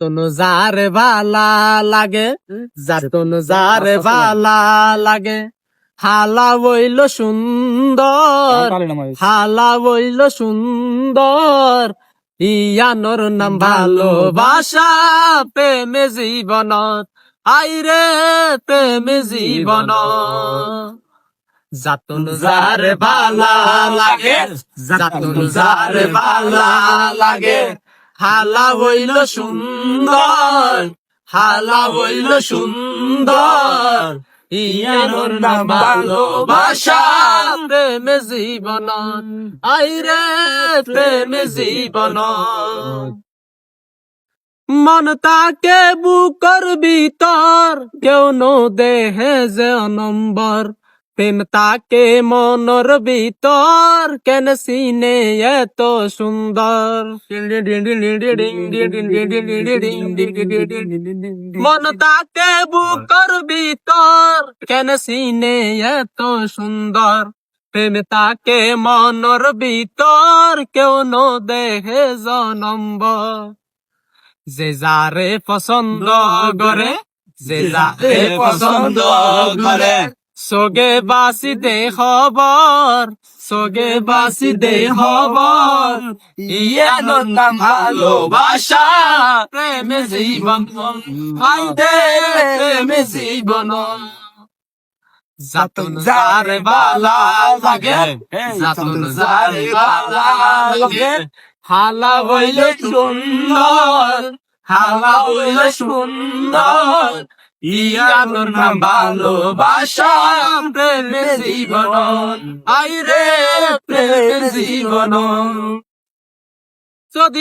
যাতন যারে ভালা লাগে, যাতন যারে ভালা লাগে, হালা বইল সুন্দর, হালা বইল সুন্দর, ইয়ানোর নাম ভালোবাসা, প্রেমে জীবনত, আইরে প্রেমে জীবনত। যাতন যারে ভালা লাগে, যাতন যারে ভালা লাগে, হালা হইল সুন্দর, হালা হইল সুন্দর, ইয়ানোর নাম ভালোবাসা, প্রেমে জীবনত, আইরে প্রেমে জীবনত। মন তাকে বুকর ভিতর, কেউ নো দেহে যে নম্বর, প্রেম তাকে মনর ভিতর, কেন সিনে এত সুন্দর। মন তাকে বুকর ভিতর, কেন সিনে এত সুন্দর, প্রেম তাকে মনর ভিতর, কেউ নো দেহে জনম্বর। যে যারে পছন্দ করে, যে যারে পছন্দ করে, সোগে বাসি দে খবর, সোগে বাসি দে খবর, ইয়ানোর নাম ভালোবাসা, প্রেমে জীবন, আইরে প্রেমে জীবন। যাতন যারে ভালা লাগে, যাতন যারে ভালা লাগে, হালা হইল সুন্দর, হালা হইল সুন্দর, ইয়ানোর নাম ভালোবাসা, প্রেমে জীবন, আইরে প্রেমে জীবন। যদি